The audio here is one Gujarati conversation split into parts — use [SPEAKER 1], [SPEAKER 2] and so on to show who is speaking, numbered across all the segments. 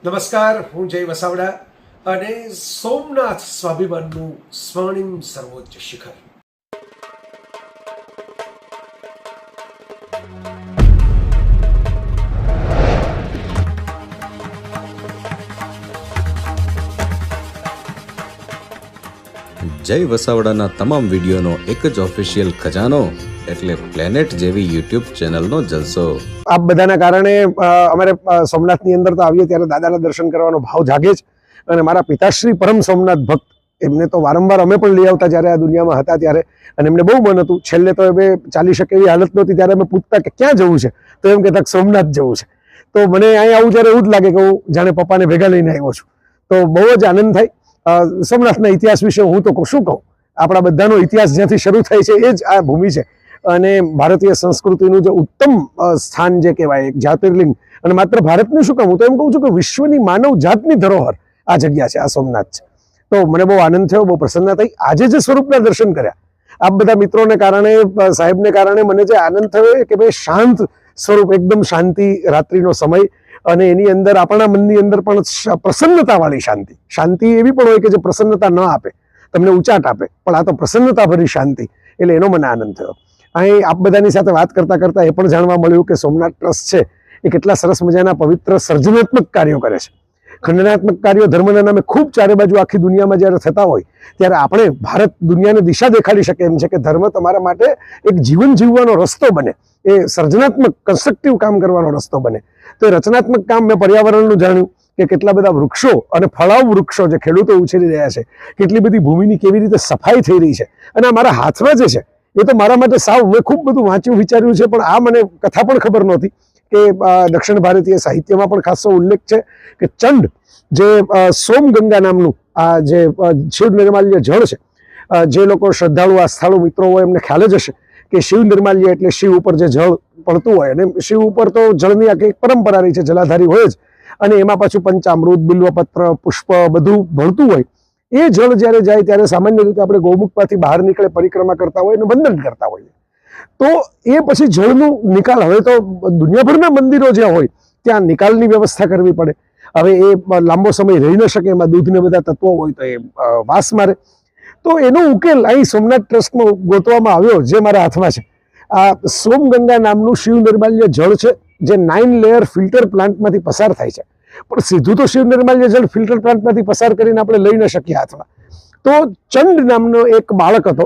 [SPEAKER 1] નમસ્કાર, હું જય વસાવડા અને સોમનાથ સ્વાભિમાનનું સ્વર્ણિમ સર્વોચ્ચ શિખર.
[SPEAKER 2] જય વસાવડાના તમામ વિડીયોનો એક જ ઓફિશિયલ ખજાનો એટલે પ્લેનેટ જેવી યુટ્યુબ ચેનલનો જલસો.
[SPEAKER 3] આ બધાના કારણે અમારે સોમનાથની અંદર તો આવીએ ત્યારે દાદાના દર્શન કરવાનો ભાવ જાગે જ. અને મારા પિતાશ્રી પરમ સોમનાથ ભક્ત, એમને તો વારંવાર અમે પણ લઈ આવતા જ્યારે આ દુનિયામાં હતા ત્યારે, અને એમને બહુ મન હતું. છેલ્લે તો અમે ચાલી શકે એવી હાલત નહોતી ત્યારે અમે પૂછતા કે ક્યાં જવું છે, તો એમ કહેતા સોમનાથ જવું છે. તો મને અહીંયા આવું ત્યારે એવું જ લાગે કે હું જાણે પપ્પાને ભેગા લઈને આવ્યો છું. તો બહુ જ આનંદ થાય. સોમનાથના ઇતિહાસ વિશે હું તો શું કહું, આપણા બધાનો ઇતિહાસ જ્યાંથી શરૂ થાય છે એ જ આ ભૂમિ છે. અને ભારતીય સંસ્કૃતિનું જે ઉત્તમ સ્થાન જે કહેવાય, એક જ્યોતિર્લિંગ, અને માત્ર ભારતનું શું કહું, હું તો એમ કહું છું કે વિશ્વની માનવ જાતની ધરોહર આ જગ્યા છે, આ સોમનાથ છે. તો મને બહુ આનંદ થયો, બહુ પ્રસન્નતા થઈ. આજે જે સ્વરૂપના દર્શન કર્યા, આ બધા મિત્રોને કારણે, સાહેબને કારણે મને જે આનંદ થયો કે ભાઈ શાંત સ્વરૂપ, એકદમ શાંતિ, રાત્રિનો સમય, અને એની અંદર આપણા મનની અંદર પણ પ્રસન્નતાવાળી શાંતિ. શાંતિ એવી પણ હોય કે જે પ્રસન્નતા ન આપે, તમને ઉચાટ આપે, પણ આ તો પ્રસન્નતાભરી શાંતિ, એટલે એનો મને આનંદ થયો. અહીં આપ બધાની સાથે વાત કરતા કરતા એ પણ જાણવા મળ્યું કે સોમનાથ ટ્રસ્ટ છે એ કેટલા સરસ મજાના પવિત્ર સર્જનાત્મક કાર્યો કરે છે. ખંડનાત્મક કાર્યો ધર્મના નામે ખૂબ ચારે બાજુ આખી દુનિયામાં જ્યારે થતા હોય ત્યારે આપણે ભારત દુનિયાને દિશા દેખાડી શકે એમ છે કે ધર્મ તમારા માટે એક જીવન જીવવાનો રસ્તો બને, એ સર્જનાત્મક કન્સ્ટ્રક્ટિવ કામ કરવાનો રસ્તો બને. તો એ રચનાત્મક કામ મેં પર્યાવરણનું જાણ્યું કે કેટલા બધા વૃક્ષો અને ફળાઉ વૃક્ષો જે ખેડૂતો ઉછેરી રહ્યા છે, કેટલી બધી ભૂમિની કેવી રીતે સફાઈ થઈ રહી છે. અને આ મારા હાથમાં જે છે એ તો મારા માટે સાવ, મેં ખૂબ બધું વાંચ્યું વિચાર્યું છે, પણ આ મને કથા પણ ખબર નહોતી કે દક્ષિણ ભારતીય સાહિત્યમાં પણ ખાસો ઉલ્લેખ છે કે ચંડ, જે સોમગંગા નામનું આ જે શિવ નિર્માલ્ય જળ છે, જે લોકો શ્રદ્ધાળુ આસ્થાળુ મિત્રો હોય એમને ખ્યાલ જ હશે કે શિવ નિર્માલ્ય એટલે શિવ ઉપર જે જળ પડતું હોય, અને શિવ ઉપર તો જળની આખી પરંપરા રહી છે, જલાધારી હોય જ, અને એમાં પાછું પંચામૃત, બિલ્વપત્ર, પુષ્પ બધું ભળતું હોય. એ જળ જ્યારે જાય ત્યારે સામાન્ય રીતે આપણે ગૌમુખમાંથી બહાર નીકળે, પરિક્રમા કરતા હોય અને વંદન કરતા હોઈએ. તો એ પછી જળનું નિકાલ, હવે તો દુનિયાભરના મંદિરો જ્યાં હોય ત્યાં નિકાલની વ્યવસ્થા કરવી પડે. હવે એ લાંબો સમય રહી ન શકે, એમાં દૂધને બધા તત્વો હોય તો એ વાસ મારે. તો એનો ઉકેલ અહીં સોમનાથ ટ્રસ્ટમાં ગોતવામાં આવ્યો, જે મારા હાથમાં છે. આ સોમગંગા નામનું શિવ નિર્માલ્ય જળ છે, જે 9 લેયર ફિલ્ટર પ્લાન્ટમાંથી પસાર થાય છે. પણ સીધું તો શિવ નિર્માલ્ય જળ ફિલ્ટર પ્લાન્ટમાંથી પસાર કરીને આપણે લઈ ન શકીએ હાથમાં. તો ચંડ નામનો એક બાળક હતો,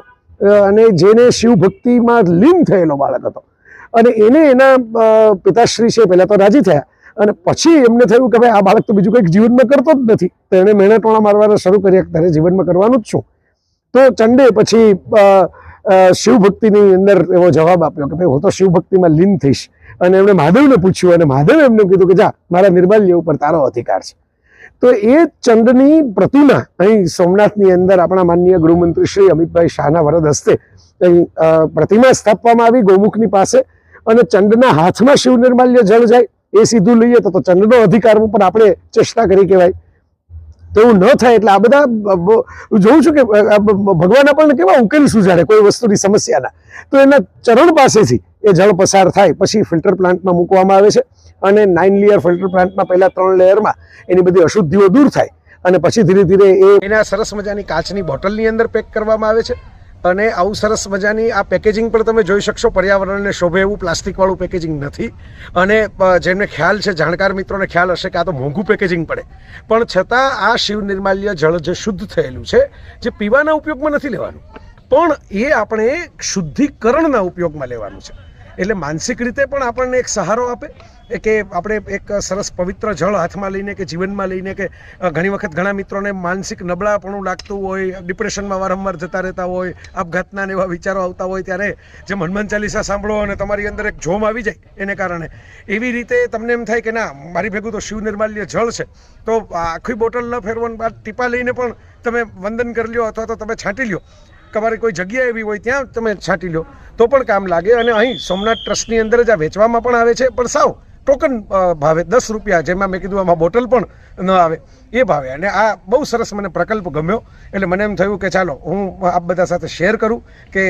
[SPEAKER 3] અને જેને શિવ ભક્તિમાં લીન થયેલો બાળક હતો, અને એને એના પિતાશ્રી છે પહેલા તો રાજી થયા, અને પછી એમને થયું કે ભાઈ આ બાળક તો બીજું કંઈક જીવનમાં કરતો જ નથી, તો એણે મેણાટોણા મારવાના શરૂ કર્યા કે તારે જીવનમાં કરવાનું જ શું. તો ચંડે પછી શિવ ભક્તિની અંદર એવો જવાબ આપ્યો કે ભાઈ હું તો શિવ ભક્તિમાં લીન થઈશ. અને એમણે મહાદેવને પૂછ્યું, અને મહાદેવે એમને કીધું કે જા, મારા નિર્માલ્ય ઉપર તારો અધિકાર છે. તો એ ચંડની પ્રતિમા અહીં સોમનાથની અંદર આપણા માનનીય ગૃહમંત્રી શ્રી અમિતભાઈ શાહના વરદ હસ્તે અહીં પ્રતિમા સ્થાપવામાં આવી ગૌમુખની પાસે. અને ચંડના હાથમાં શિવ નિર્માલ્ય જળ જાય એ સીધું લઈએ તો ચંડનો અધિકાર ઉપર આપણે ચેષ્ટા કરી કહેવાય. તો એવું ન થાય એટલે આ બધા જોઉં છું કે ભગવાન આપણને કેવા ઉકેલ સુઝાડે કોઈ વસ્તુની સમસ્યાના. તો એના ચરણ પાસેથી એ જળ પસાર થાય, પછી ફિલ્ટર પ્લાન્ટમાં મૂકવામાં આવે છે, અને 9 લેયર ફિલ્ટર પ્લાન્ટમાં પહેલા 3 લેયરમાં એની બધી અશુદ્ધિઓ દૂર થાય, અને પછી ધીરે ધીરે એના સરસ મજાની કાચની બોટલની અંદર પેક કરવામાં આવે છે. અને આવું સરસ મજાની આ પેકેજિંગ પણ તમે જોઈ શકશો, પર્યાવરણને શોભે એવું પ્લાસ્ટિકવાળું પેકેજિંગ નથી. અને જેમને ખ્યાલ છે, જાણકાર મિત્રોને ખ્યાલ હશે કે આ તો મોંઘું પેકેજિંગ પડે, પણ છતાં આ શિવ નિર્માલ્ય જળ જે શુદ્ધ થયેલું છે, જે પીવાના ઉપયોગમાં નથી લેવાનું, પણ એ આપણે શુદ્ધિકરણના ઉપયોગમાં લેવાનું છે. એટલે માનસિક રીતે પણ આપણને એક સહારો આપે કે આપણે એક સરસ પવિત્ર જળ હાથમાં લઈને કે જીવનમાં લઈને, કે ઘણી વખત ઘણા મિત્રોને માનસિક નબળાપણું લાગતું હોય, ડિપ્રેશનમાં વારંવાર જતા રહેતા હોય, આપઘાતના એવા વિચારો આવતા હોય, ત્યારે જેમ હનુમાન ચાલીસા સાંભળો અને તમારી અંદર એક જોમ આવી જાય એને કારણે, એવી રીતે તમને એમ થાય કે ના, મારી ભેગું તો શિવ નિર્માલ્ય જળ છે, તો આખી બોટલ ન ફેરવાનું, ટીપા લઈને પણ તમે વંદન કરી લ્યો, અથવા તો તમે છાંટી લ્યો, તમારી કોઈ જગ્યા એવી હોય ત્યાં તમે છાંટી લો તો પણ કામ લાગે. અને અહીં સોમનાથ ટ્રસ્ટની અંદર જ આ વેચવામાં પણ આવે છે, પણ સાવ ટોકન ભાવે 10 રૂપિયા, જેમાં મેં કીધું આમાં બોટલ પણ ન આવે એ ભાવે. અને આ બહુ સરસ મને પ્રકલ્પ ગમ્યો. એટલે મને એમ થયું કે ચાલો હું આપ બધા સાથે શેર કરું કે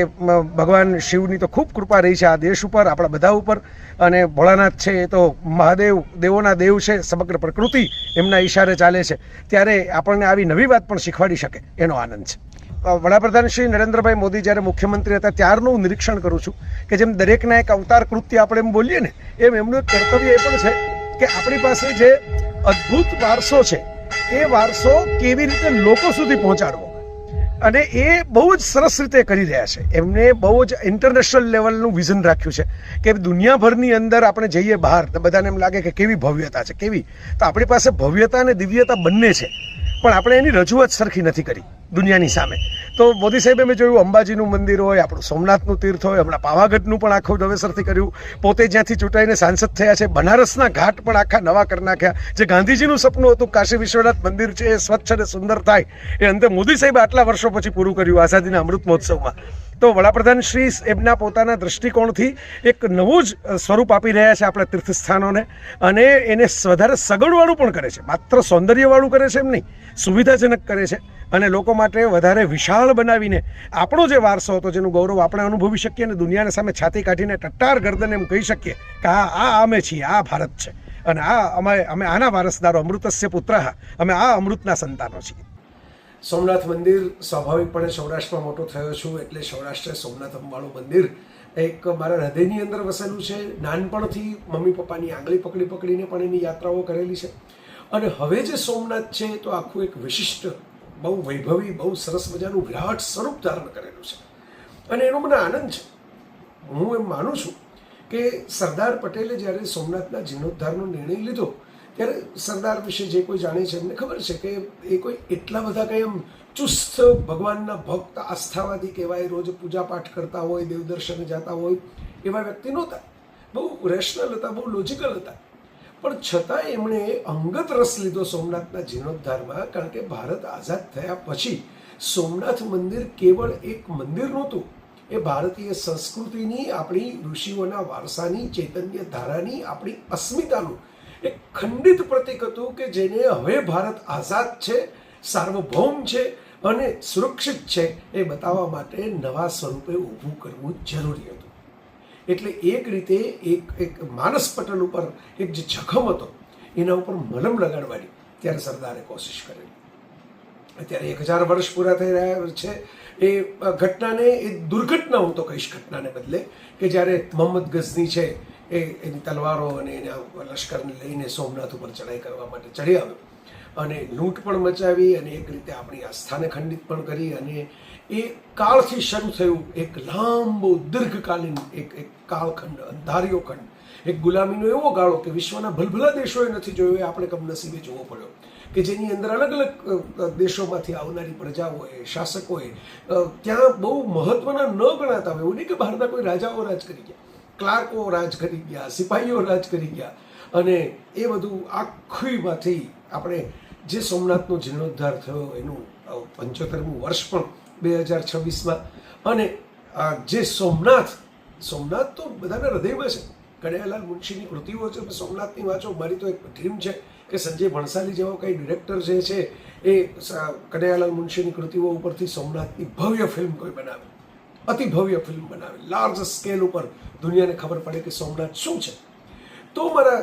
[SPEAKER 3] ભગવાન શિવની તો ખૂબ કૃપા રહી છે આ દેશ ઉપર, આપણા બધા ઉપર. અને ભોળાનાથ છે એ તો મહાદેવ, દેવોના દેવ છે, સમગ્ર પ્રકૃતિ એમના ઈશારે ચાલે છે. ત્યારે આપણને આવી નવી વાત પણ શીખવાડી શકે એનો આનંદ છે. વડાપ્રધાન શ્રી નરેન્દ્રભાઈ મોદી જ્યારે મુખ્યમંત્રી હતા ત્યારનું હું નિરીક્ષણ કરું છું કે જેમ દરેકના એક અવતાર કૃત્ય આપણે એમ બોલીએ ને, એમ એમનું એક કર્તવ્ય એ પણ છે કે આપણી પાસે જે અદ્ભુત વારસો છે એ વારસો કેવી રીતે લોકો સુધી પહોંચાડવો, અને એ બહુ જ સરસ રીતે કરી રહ્યા છે. એમને બહુ જ ઇન્ટરનેશનલ લેવલનું વિઝન રાખ્યું છે કે દુનિયાભરની અંદર આપણે જઈએ બહાર તો બધાને એમ લાગે કે કેવી ભવ્યતા છે, કેવી. તો આપણી પાસે ભવ્યતા અને દિવ્યતા બંને છે, પણ આપણે એની રજૂઆત સરખી નથી કરી દુનિયાની સામે. તો મોદી સાહેબે મેં જોયું અંબાજીનું મંદિર હોય, આપણું સોમનાથનું તીર્થ હોય, હમણાં પાવાગઢનું પણ આખું નવેસરથી કર્યું. પોતે જ્યાંથી ચૂંટાઈને સાંસદ થયા છે બનારસના ઘાટ પણ આખા નવા કરી નાખ્યા. જે ગાંધીજીનું સપનું હતું કાશી વિશ્વનાથ મંદિર છે એ સ્વચ્છ અને સુંદર થાય, એ અંતે મોદી સાહેબે આટલા વર્ષો પછી પૂરું કર્યું આઝાદીના અમૃત મહોત્સવમાં. તો વડાપ્રધાન શ્રી એમના પોતાના દ્રષ્ટિકોણથી એક નવું જ સ્વરૂપ આપી રહ્યા છે આપણા તીર્થસ્થાનોને, અને એને વધારે સગવડવાળું પણ કરે છે. માત્ર સૌંદર્યવાળું કરે છે એમ નહીં, સુવિધાજનક કરે છે. અને લોકો માટે વધારે વિશાળ બનાવીને આપણો જે વારસો હતો જેનું ગૌરવ આપણે અનુભવી શકીએ અને દુનિયાની સામે છાતી કાઢીને ટટ્ટાર ગરદન એમ કહી શકીએ કે આ અમે છીએ, આ ભારત છે, અને અમે આના વારસદારો, અમૃતસ્ય પુત્રઃ, અમે આ અમૃતના સંતાનો છીએ.
[SPEAKER 1] સોમનાથ મંદિર સ્વાભાવિકપણે સૌરાષ્ટ્રમાં મોટો થયો છું એટલે સૌરાષ્ટ્ર સોમનાથવાળું મંદિર એક મારા હૃદયની અંદર વસેલું છે. નાનપણથી મમ્મી પપ્પાની આંગળી પકડીને પણ એની યાત્રાઓ કરેલી છે. અને હવે જે સોમનાથ છે તો આખું એક વિશિષ્ટ, બહુ વૈભવી, બહુ સરસ મજાનું વિરાટ સ્વરૂપ ધારણ કરેલું છે. અને એનો મને આનંદ છે. હું એમ માનું છું કે સરદાર પટેલે જ્યારે સોમનાથના જીર્ણોદ્ધારનો નિર્ણય લીધો ત્યારે સરદાર વિશે જે કોઈ જાણે છે એમને ખબર છે કે એ કોઈ એટલા બધા કંઈ એમ ચુસ્ત ભગવાનના ભક્ત આસ્થાવાદી કહેવાય, રોજ પૂજાપાઠ કરતા હોય, દેવદર્શને જતા હોય એવા વ્યક્તિ નહોતા. બહુ રેશનલ હતા, બહુ લોજિકલ હતા. પણ છતાં એમણે અંગત રસ લીધો સોમનાથના જીર્ણોદ્ધારમાં, કારણ કે ભારત આઝાદ થયા પછી સોમનાથ મંદિર કેવળ એક મંદિર નહોતું, એ ભારતીય સંસ્કૃતિની, આપણી ઋષિઓના વારસાની, ચૈતન્ય ધારાની, આપણી અસ્મિતાનું એક ખંડિત પ્રતીક હતું કે જેને હવે ભારત આઝાદ છે, સાર્વભૌમ છે અને સુરક્ષિત છે એ બતાવવા માટે નવા સ્વરૂપે ઊભું કરવું જરૂરી હતું. એટલે એક રીતે એક માનસ પટલ ઉપર એક જે જખમ હતો એના ઉપર મલમ લગાડવાની ત્યારે સરદારે કોશિશ કરેલી. અત્યારે 1000 વર્ષ પૂરા થઈ રહ્યા છે એ ઘટનાને, એ દુર્ઘટના હું તો કહીશ ઘટનાને બદલે, કે જ્યારે મોહમ્મદ ગઝની છે એની તલવારો અને એના લશ્કરને લઈને સોમનાથ ઉપર ચડાઈ કરવા માટે ચડી આવ્યો અને લૂંટ પણ મચાવી અને એક રીતે આપણી આસ્થાને ખંડિત પણ કરી. અને એ કાળથી શરૂ થયું એક લાંબો દીર્ઘકાલીન એક કાળખંડ, અંધારિયો ખંડ, એક ગુલામીનો એવો ગાળો કે વિશ્વના ભલભલા દેશોએ નથી જોયો, એ આપણે કમનસીબે જોવો પડ્યો, કે જેની અંદર અલગ અલગ દેશોમાંથી આવનારી પ્રજાઓએ, શાસકોએ ત્યાં બહુ મહત્વના ન ગણાતા હોય, એવું નહીં કે બહારના કોઈ રાજાઓ રાજ કરી ગયા, ક્લાર્કો રાજ કરી ગયા, સિપાહીઓ રાજ કરી ગયા, અને એ બધું આખીમાંથી આપણે જે સોમનાથનો જીર્ણોદ્ધાર થયો એનું 75મું વર્ષ પણ 2026માં. અને જે સોમનાથ તો બધાના હૃદયમાં છે. કનૈયાલાલ મુનશીની કૃતિઓ છે, સોમનાથની વાંચો. મારી તો એક ડ્રીમ છે કે સંજય ભણસાલી જેવો કંઈ ડિરેક્ટર જે છે એ કનૈયાલાલ મુનશીની કૃતિઓ ઉપરથી સોમનાથની ભવ્ય ફિલ્મ કોઈ બનાવે, અતિ ભવ્ય ફિલ્મ બનાવે, લાર્જ સ્કેલ ઉપર દુનિયાને ખબર પડે કે સોમનાથ શું છે. તો મારા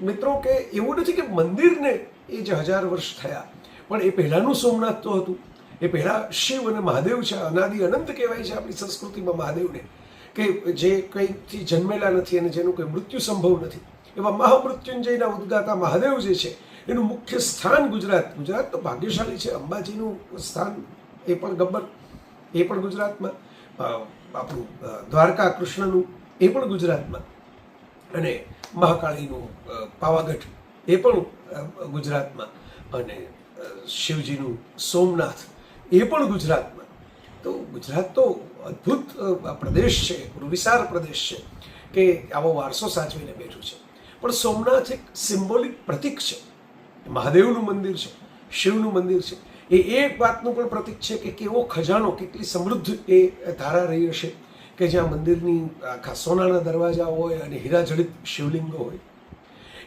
[SPEAKER 1] મિત્રો, કે એવું નથી કે મંદિરને એ જે 1000 વર્ષ થયા, પણ એ પહેલાંનું સોમનાથ તો હતું. એ પહેલાં શિવ અને મહાદેવ છે, અનાદિ અનંત કહેવાય છે આપણી સંસ્કૃતિમાં મહાદેવને, કે જે કંઈથી જન્મેલા નથી અને જેનું કંઈ મૃત્યુ સંભવ નથી. એવા મહામૃત્યુંજયના ઉદ્ગાતા મહાદેવ જે છે એનું મુખ્ય સ્થાન ગુજરાત તો ભાગ્યશાળી છે. અંબાજીનું સ્થાન એ પણ ગબ્બર, એ પણ ગુજરાતમાં. આપણું દ્વારકા કૃષ્ણનું એ પણ ગુજરાતમાં, અને મહાકાળીનું પાવાગઢ એ પણ ગુજરાતમાં, અને શિવજીનું સોમનાથ એ પણ ગુજરાતમાં. તો ગુજરાત તો અદ્ભુત પ્રદેશ છે, વિશાળ પ્રદેશ છે કે આવો વારસો સાચવીને બેઠું છે. પણ સોમનાથ એક સિમ્બોલિક પ્રતીક છે. મહાદેવનું મંદિર છે, શિવનું મંદિર છે, એ એક વાતનું પણ પ્રતીક છે કે કેવો ખજાનો, કેટલી સમૃદ્ધ એ ધારા રહી હશે કે જ્યાં મંદિરની આખા સોનાના દરવાજા હોય અને હીરાજડિત શિવલિંગો હોય.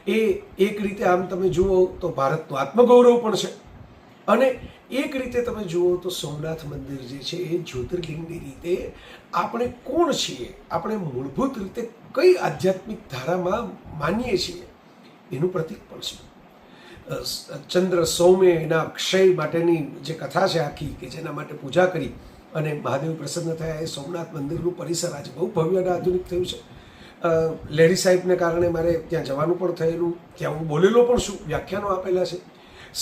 [SPEAKER 1] એ એક રીતે આમ તમે જુઓ તો ભારતનું આત્મગૌરવ પણ છે, અને એક રીતે તમે જુઓ તો સોમનાથ મંદિર જે છે એ જ્યોતિર્લિંગની રીતે આપણે કોણ છીએ, આપણે મૂળભૂત રીતે કઈ આધ્યાત્મિક ધારામાં માનીએ છીએ એનું પ્રતીક પણ છે. ચંદ્ર સૌમ્ય એના ક્ષય માટેની જે કથા છે આખી, કે જેના માટે પૂજા કરી અને મહાદેવ પ્રસન્ન થયા, એ સોમનાથ મંદિરનું પરિસર આજે બહુ ભવ્ય અને આધુનિક થયું છે. લેડી સાહેબને કારણે મારે ત્યાં જવાનું પણ થયેલું, ત્યાં હું બોલેલો પણ છું, વ્યાખ્યાનો આપેલા છે.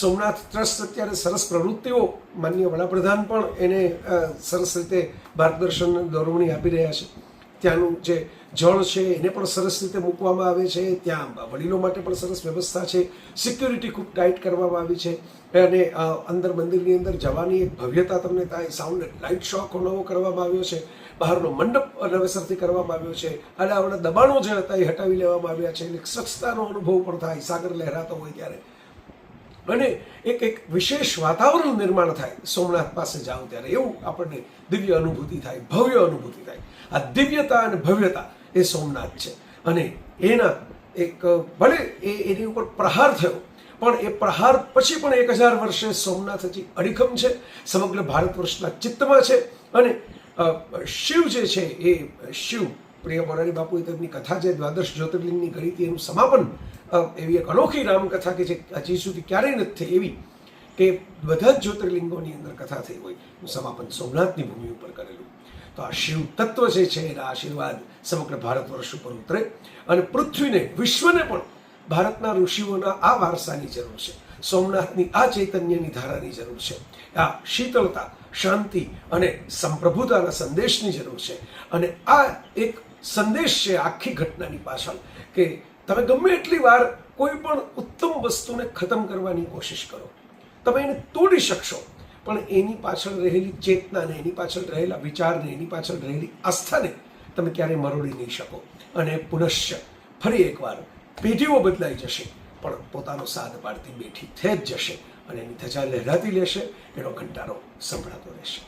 [SPEAKER 1] સોમનાથ ટ્રસ્ટ અત્યારે સરસ પ્રવૃત્તિઓ, માનનીય વડાપ્રધાન પણ એને સરસ રીતે માર્ગદર્શન દોરવણી આપી રહ્યા છે. ત્યાંનું જે જળ છે એને પણ સરસ રીતે મૂકવામાં આવે છે, ત્યાં વડીલો માટે પણ સરસ વ્યવસ્થા છે, સિક્યુરિટી ખૂબ ટાઈટ કરવામાં આવી છે, અને અંદર મંદિરની અંદર જવાની એક ભવ્યતા તમને થાય. સાઉન્ડ લાઇટ શો નવો કરવામાં આવ્યો છે, બહારનો મંડપ નવેસરથી કરવામાં આવ્યો છે, અને આવડા દબાણો જે હતા એ હટાવી લેવામાં આવ્યા છે, એટલે સ્વચ્છતાનો અનુભવ પણ થાય સાગર લહેરાતો હોય ત્યારે, અને એક વિશેષ વાતાવરણ નિર્માણ થાય સોમનાથ પાસે જાઓ ત્યારે. એવું આપણને દિવ્ય અનુભૂતિ થાય, ભવ્ય અનુભૂતિ થાય. આ દિવ્યતા અને ભવ્યતા એ સોમનાથ છે, અને એના એક ભલે એની ઉપર પ્રહાર થયો, પણ એ પ્રહાર પછી પણ 1000 વર્ષે સોમનાથ હજી અડીખમ છે, સમગ્ર ભારત વર્ષના ચિત્તમાં છે. અને શિવ જે છે એ શિવ, પ્રિય મોરારી બાપુએ તેમની કથા જે દ્વાદશ જ્યોતિર્લિંગની કરી હતી એનું સમાપન એવી એક અનોખી રામકથા કે જે હજી સુધી ક્યારેય નથી થઈ એવી, કે બધા જ જ્યોતિર્લિંગોની અંદર કથા થઈ હોય, સમાપન સોમનાથની ભૂમિ ઉપર કરેલું. તો આ શિવ તત્વ જે છે એના આશીર્વાદ સમગ્ર ભારત વર્ષ ઉપર ઉતરે, અને પૃથ્વીને, વિશ્વને પણ ભારતના ઋષિઓના આ વારસાની જરૂર છે, સોમનાથની આ ચૈતન્યની ધારાની જરૂર છે, આ શીતળતા, શાંતિ અને સંપ્રભુતાના સંદેશની જરૂર છે. અને આ એક સંદેશ છે આખી ઘટનાની પાછળ, કે તમે ગમે એટલી વાર કોઈ પણ ઉત્તમ વસ્તુને ખતમ કરવાની કોશિશ કરો, તમે એને તોડી શકશો, પણ એની પાછળ રહેલી ચેતનાને, એની પાછળ રહેલા વિચારને, એની પાછળ રહેલી આસ્થાને તમે ક્યારેય મરોડી નહીં શકો. અને પુનશ્ચ ફરી એકવાર પેઢીઓ બદલાઈ જશે, પણ પોતાનો સાદ પાડતી બેઠી થઈ જ જશે, અને એની ધજા લહેરાતી લેશે, એનો ઘંટારો સંભળાતો રહેશે.